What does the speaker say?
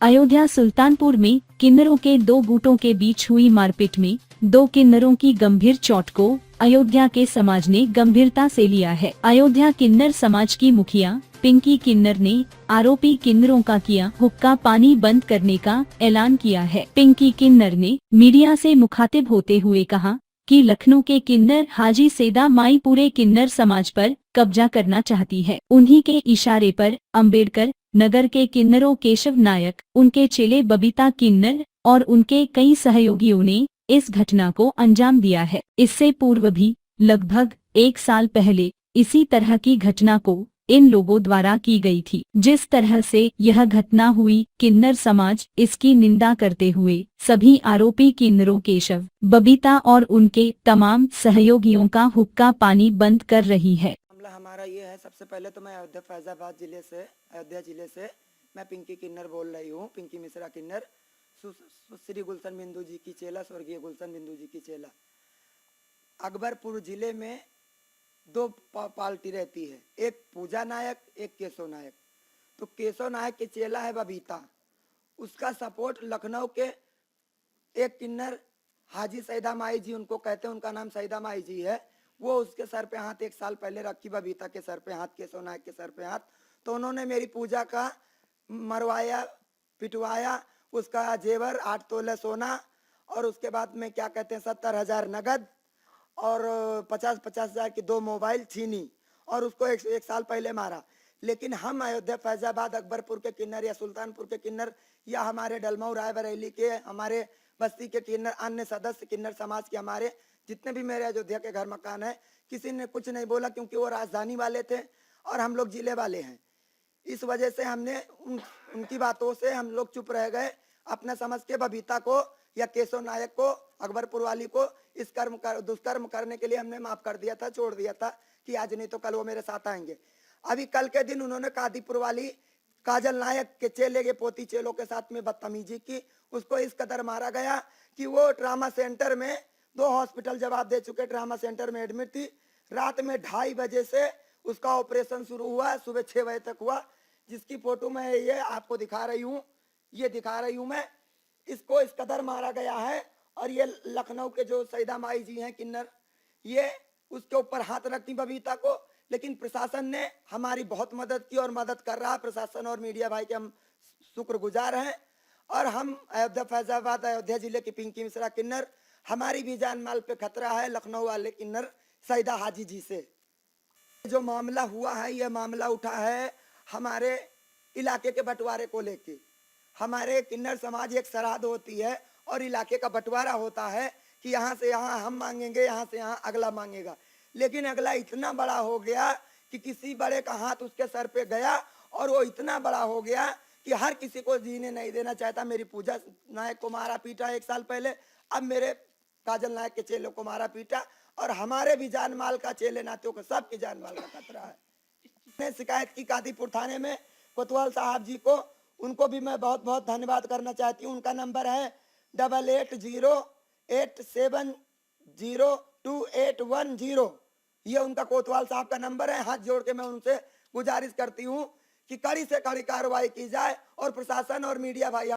अयोध्या सुल्तानपुर में किन्नरों के दो गुटों के बीच हुई मारपीट में 2 किन्नरों की गंभीर चोट को अयोध्या के समाज ने गंभीरता से लिया है। अयोध्या किन्नर समाज की मुखिया पिंकी किन्नर ने आरोपी किन्नरों का किया हुक्का पानी बंद करने का ऐलान किया है। पिंकी किन्नर ने मीडिया से मुखातिब होते हुए कहा कि लखनऊ के किन्नर हाजी सैदा माई पूरे किन्नर समाज पर कब्जा करना चाहती है। उन्हीं के इशारे पर अंबेडकर नगर के किन्नरों केशव नायक, उनके चेले बबीता किन्नर और उनके कई सहयोगियों ने इस घटना को अंजाम दिया है। इससे पूर्व भी लगभग 1 साल पहले इसी तरह की घटना को इन लोगों द्वारा की गई थी। जिस तरह से यह घटना हुई, किन्नर समाज इसकी निंदा करते हुए सभी आरोपी किन्नरों केशव, बबीता और उनके तमाम सहयोगियों का हुक्का पानी बंद कर रही है। मामला हमारा ये है, सबसे पहले तो मैं फैजाबाद अयोध्या जिले से मैं पिंकी किन्नर बोल रही हूँ। पिंकी मिश्रा किन्नर, श्री गुलशन बिंदु जी की चेला, स्वर्गीय गुलशन बिंदु जी की चेला। अकबरपुर जिले में 2 पार्टी रहती है, एक पूजा नायक, एक केशव नायक। तो केशव नायक के चेला है बबीता, उसका सपोर्ट लखनऊ के एक किन्नर हाजी सैदा माई जी, उनको कहते हैं, उनका नाम सैदा माई जी है। वो उसके सर पे हाथ 1 साल पहले रखी, बबीता के सर पे हाथ, केशव नायक के सर पे हाथ। तो उन्होंने मेरी पूजा का मरवाया, पिटवाया, उसका जेवर 8 तोले सोना और उसके बाद में क्या कहते हैं 70,000 नगद और 50,000 की 2 मोबाइल छीनी और उसको एक साल पहले मारा। लेकिन हम अयोध्या फैजाबाद अकबरपुर के किन्नर या सुल्तानपुर के किन्नर या हमारे डलमऊ रायबरेली के, हमारे बस्ती के किन्नर, अन्य सदस्य किन्नर समाज के, हमारे जितने भी मेरे अयोध्या के घर मकान है, किसी ने कुछ नहीं बोला, क्योंकि वो राजधानी वाले थे और हम लोग जिले वाले हैं। इस वजह से हमने उनकी बातों से हम लोग चुप रह गए। अपना समझ के बबीता को या केशव नायक को, अकबरपुर वाली को इस दुष्कर्म करने के लिए हमने माफ कर दिया था, छोड़ दिया था कि आज नहीं तो कल वो मेरे साथ आएंगे। अभी कल के दिन उन्होंने कादीपुर वाली काजल नायक के चेले के पोती चेलों के साथ में बदतमीजी की। उसको इस कदर मारा गया कि वो ट्रामा सेंटर में, 2 हॉस्पिटल जवाब दे चुके, ट्रामा सेंटर में एडमिट थी। रात में 2:30 बजे से उसका ऑपरेशन शुरू हुआ, सुबह 6 बजे तक हुआ, जिसकी फोटो मैं ये आपको दिखा रही हूँ, ये दिखा रही हूँ मैं। इसको इस कदर मारा गया है। और ये लखनऊ के जो सैदा माई जी हैं किन्नर, ये उसके ऊपर हाथ रखती बबीता को। लेकिन प्रशासन ने हमारी बहुत मदद की और मदद कर रहा है। प्रशासन और मीडिया भाई के हम शुक्रगुजार हैं। और हम अयोध्या फैजाबाद अयोध्या जिले की पिंकी मिश्रा किन्नर, हमारी भी जान माल पे खतरा है लखनऊ वाले किन्नर सैदा हाजी जी से। जो मामला हुआ है, यह मामला उठा है हमारे इलाके के बंटवारे को लेके। हमारे किन्नर समाज एक सरहद होती है और इलाके का बंटवारा होता है कि यहाँ से यहाँ हम मांगेंगे, यहाँ से यहाँ अगला मांगेगा। लेकिन अगला इतना बड़ा हो गया कि किसी बड़े का हाथ उसके सर पे गया और वो इतना बड़ा हो गया कि हर किसी को जीने नहीं देना चाहता। मेरी पूजा नायक को मारा पीटा 1 साल पहले, अब मेरे काजल नायक के चेलों को मारा पीटा और हमारे भी जान माल का, चेले नातियों को, सबकी जान माल का खतरा है। मैंने शिकायत की कादीपुर थाने में कोतवाल साहब जी को, उनको भी मैं बहुत बहुत धन्यवाद करना चाहती हूँ। उनका नंबर है 8808702810। ये उनका कोतवाल साहब का नंबर है। हाथ जोड़ के मैं उनसे गुजारिश करती हूँ कि कड़ी से कड़ी कार्रवाई की जाए और प्रशासन और मीडिया भाई